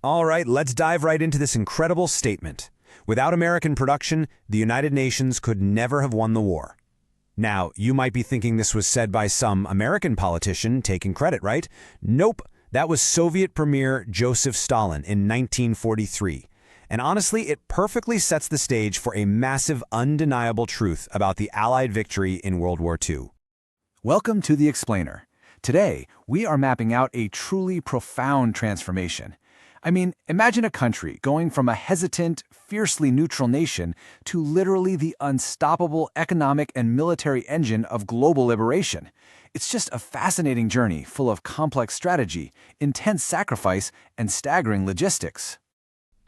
All right, let's dive right into this incredible statement. Without American production, the United Nations could never have won the war. Now, you might be thinking this was said by some American politician taking credit, right? Nope, that was Soviet Premier Joseph Stalin in 1943. And honestly, it perfectly sets the stage for a massive, undeniable truth about the Allied victory in World War II. Welcome to The Explainer. Today, we are mapping out a truly profound transformation. I mean, imagine a country going from a hesitant, fiercely neutral nation to literally the unstoppable economic and military engine of global liberation. It's just a fascinating journey full of complex strategy, intense sacrifice, and staggering logistics.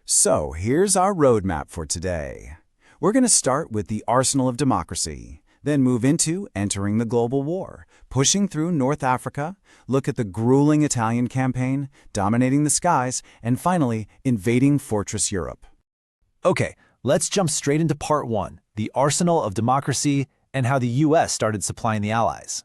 So, here's our roadmap for today. We're going to start with the arsenal of democracy, then move into entering the global war, pushing through North Africa, look at the grueling Italian campaign, dominating the skies, and finally, invading Fortress Europe. Okay, let's jump straight into part one, the arsenal of democracy and how the U.S. started supplying the Allies.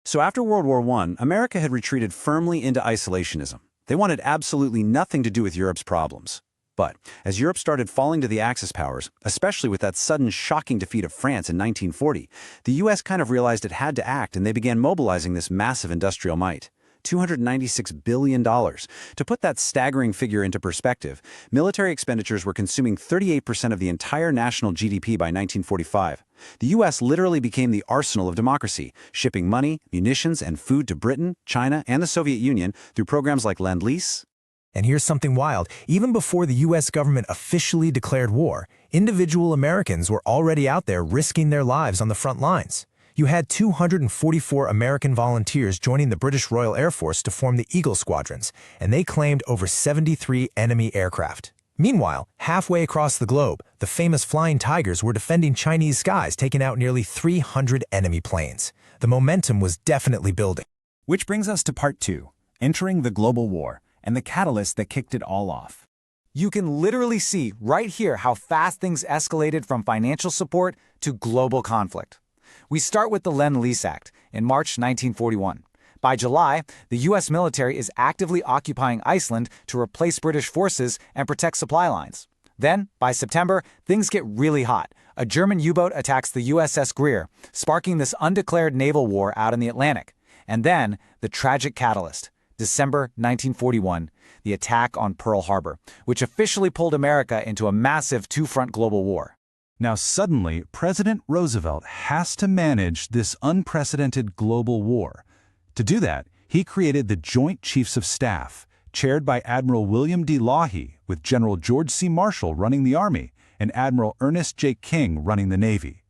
So after World War I, America had retreated firmly into isolationism. They wanted absolutely nothing to do with Europe's problems. But as Europe started falling to the Axis powers, especially with that sudden shocking defeat of France in 1940, the U.S. kind of realized it had to act, and they began mobilizing this massive industrial might. $296 billion. To put that staggering figure into perspective, military expenditures were consuming 38% of the entire national GDP by 1945. The U.S. literally became the arsenal of democracy, shipping money, munitions, and food to Britain, China, and the Soviet Union through programs like Lend-Lease. And here's something wild. Even before the U.S. government officially declared war, individual Americans were already out there risking their lives on the front lines. You had 244 American volunteers joining the British Royal Air Force to form the Eagle Squadrons, and they claimed over 73 enemy aircraft. Meanwhile, halfway across the globe, the famous Flying Tigers were defending Chinese skies, taking out nearly 300 enemy planes. The momentum was definitely building. Which brings us to part two, entering the global war, and the catalyst that kicked it all off. You can literally see right here how fast things escalated from financial support to global conflict. We start with the Lend-Lease Act in March 1941. By July, the U.S. military is actively occupying Iceland to replace British forces and protect supply lines. Then, by September, things get really hot. A German U-boat attacks the USS Greer, sparking this undeclared naval war out in the Atlantic. And then, the tragic catalyst. December 1941, the attack on Pearl Harbor, which officially pulled America into a massive two-front global war. Now suddenly, President Roosevelt has to manage this unprecedented global war. To do that, he created the Joint Chiefs of Staff, chaired by Admiral William D. Leahy, with General George C. Marshall running the Army and Admiral Ernest J. King running the Navy.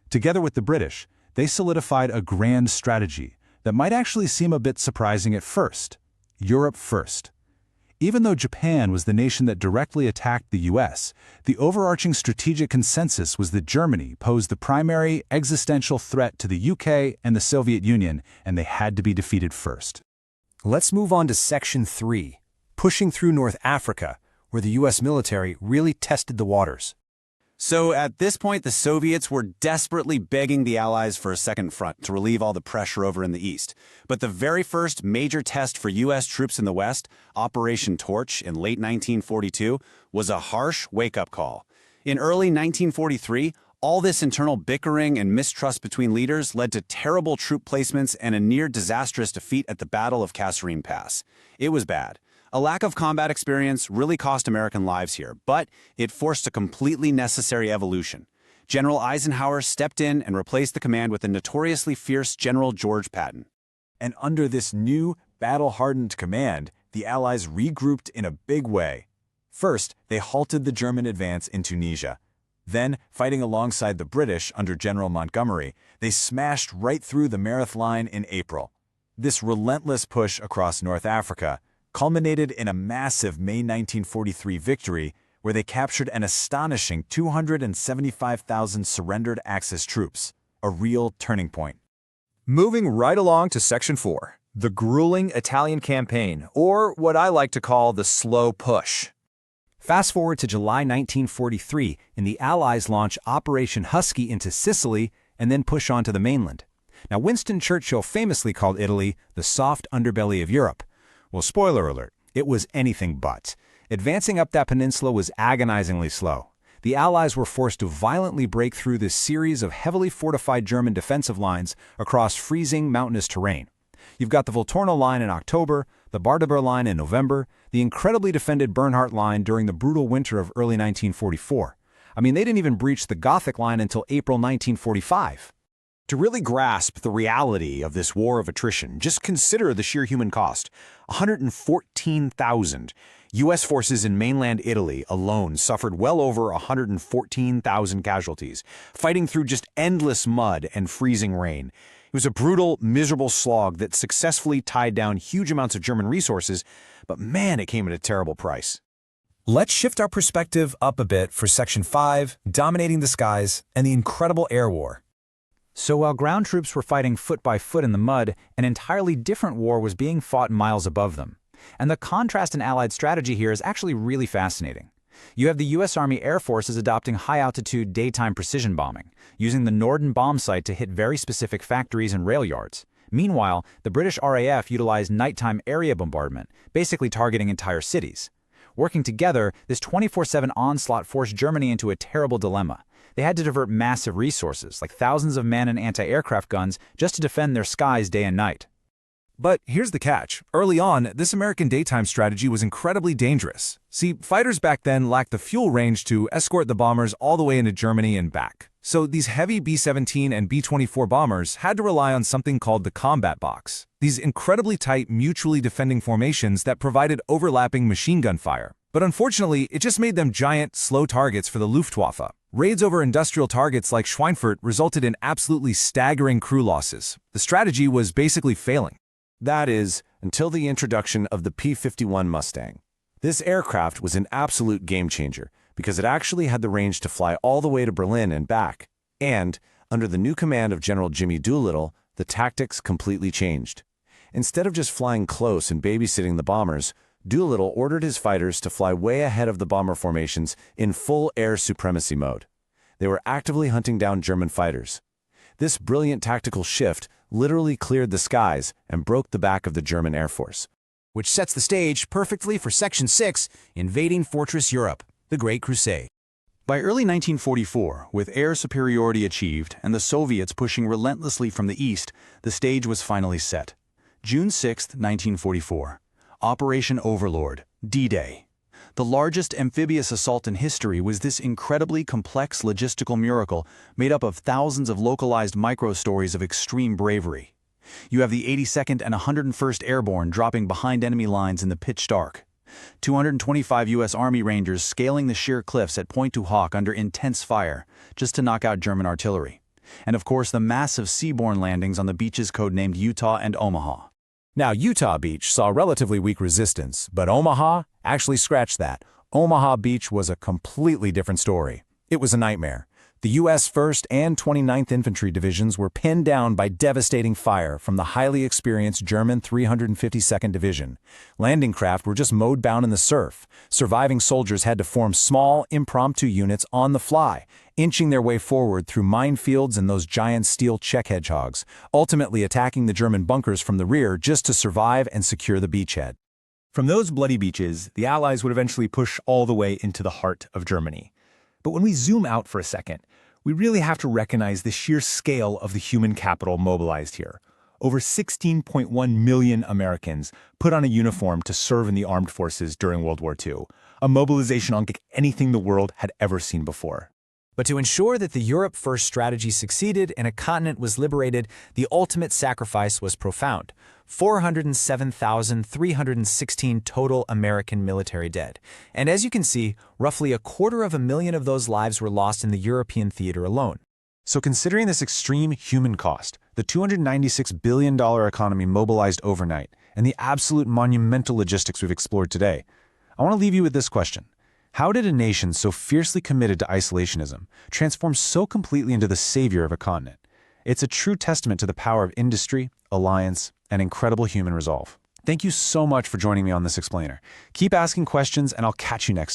Together with the British, they solidified a grand strategy that might actually seem a bit surprising at first: Europe first. Even though Japan was the nation that directly attacked the U.S., the overarching strategic consensus was that Germany posed the primary existential threat to the UK and the Soviet Union, and they had to be defeated first. Let's move on to Section 3, pushing through North Africa, where the U.S. military really tested the waters. So at this point, the Soviets were desperately begging the Allies for a second front to relieve all the pressure over in the East. But the very first major test for U.S. troops in the West, Operation Torch in late 1942, was a harsh wake-up call. In early 1943, all this internal bickering and mistrust between leaders led to terrible troop placements and a near-disastrous defeat at the Battle of Kasserine Pass. It was bad. A lack of combat experience really cost American lives here, but it forced a completely necessary evolution. General Eisenhower stepped in and replaced the command with the notoriously fierce General George Patton. And under this new, battle-hardened command, the Allies regrouped in a big way. First, they halted the German advance in Tunisia. Then, fighting alongside the British under General Montgomery, they smashed right through the Mareth Line in April. This relentless push across North Africa culminated in a massive May 1943 victory where they captured an astonishing 275,000 surrendered Axis troops, a real turning point. Moving right along to Section 4, the grueling Italian campaign, or what I like to call the slow push. Fast forward to July 1943, and the Allies launch Operation Husky into Sicily and then push on to the mainland. Now, Winston Churchill famously called Italy the soft underbelly of Europe. Well, spoiler alert, it was anything but. Advancing up that peninsula was agonizingly slow. The Allies were forced to violently break through this series of heavily fortified German defensive lines across freezing mountainous terrain. You've got the Volturno Line in October, the Bardaber Line in November, the incredibly defended Bernhardt Line during the brutal winter of early 1944. I mean, they didn't even breach the Gothic Line until April 1945. To really grasp the reality of this war of attrition, just consider the sheer human cost. 114,000. U.S. forces in mainland Italy alone suffered well over 114,000 casualties, fighting through just endless mud and freezing rain. It was a brutal, miserable slog that successfully tied down huge amounts of German resources, but man, it came at a terrible price. Let's shift our perspective up a bit for Section 5, Dominating the Skies, and the Incredible Air War. So while ground troops were fighting foot by foot in the mud, an entirely different war was being fought miles above them. And the contrast in Allied strategy here is actually really fascinating. You have the U.S. Army Air Forces adopting high-altitude daytime precision bombing, using the Norden bomb site to hit very specific factories and rail yards. Meanwhile, the British RAF utilized nighttime area bombardment, basically targeting entire cities. Working together, this 24/7 onslaught forced Germany into a terrible dilemma. They had to divert massive resources, like thousands of men and anti-aircraft guns, just to defend their skies day and night. But here's the catch. Early on, this American daytime strategy was incredibly dangerous. See, fighters back then lacked the fuel range to escort the bombers all the way into Germany and back. So these heavy B-17 and B-24 bombers had to rely on something called the combat box. These incredibly tight, mutually defending formations that provided overlapping machine gun fire. But unfortunately, it just made them giant, slow targets for the Luftwaffe. Raids over industrial targets like Schweinfurt resulted in absolutely staggering crew losses. The strategy was basically failing. That is, until the introduction of the P-51 Mustang. This aircraft was an absolute game-changer because it actually had the range to fly all the way to Berlin and back. And, under the new command of General Jimmy Doolittle, the tactics completely changed. Instead of just flying close and babysitting the bombers, Doolittle ordered his fighters to fly way ahead of the bomber formations in full air supremacy mode. They were actively hunting down German fighters. This brilliant tactical shift literally cleared the skies and broke the back of the German Air Force. Which sets the stage perfectly for Section 6, Invading Fortress Europe, the Great Crusade. By early 1944, with air superiority achieved and the Soviets pushing relentlessly from the east, the stage was finally set. June 6, 1944. Operation Overlord, D-Day. The largest amphibious assault in history was this incredibly complex logistical miracle made up of thousands of localized micro-stories of extreme bravery. You have the 82nd and 101st Airborne dropping behind enemy lines in the pitch dark. 225 U.S. Army Rangers scaling the sheer cliffs at Pointe du Hoc under intense fire, just to knock out German artillery. And of course the massive seaborne landings on the beaches codenamed Utah and Omaha. Now, Utah Beach saw relatively weak resistance, but Omaha actually scratched that. Omaha Beach was a completely different story. It was a nightmare. The U.S. 1st and 29th Infantry Divisions were pinned down by devastating fire from the highly experienced German 352nd Division. Landing craft were just mowed down in the surf. Surviving soldiers had to form small, impromptu units on the fly, inching their way forward through minefields and those giant steel check hedgehogs, ultimately attacking the German bunkers from the rear just to survive and secure the beachhead. From those bloody beaches, the Allies would eventually push all the way into the heart of Germany. But when we zoom out for a second, we really have to recognize the sheer scale of the human capital mobilized here. Over 16.1 million Americans put on a uniform to serve in the armed forces during World War II, a mobilization unlike anything the world had ever seen before. But to ensure that the Europe First strategy succeeded and a continent was liberated, the ultimate sacrifice was profound. 407,316 total American military dead. And as you can see, roughly 250,000 of those lives were lost in the European theater alone. So considering this extreme human cost, the $296 billion economy mobilized overnight, and the absolute monumental logistics we've explored today, I want to leave you with this question. How did a nation so fiercely committed to isolationism transform so completely into the savior of a continent? It's a true testament to the power of industry, alliance, and incredible human resolve. Thank you so much for joining me on this explainer. Keep asking questions, and I'll catch you next time.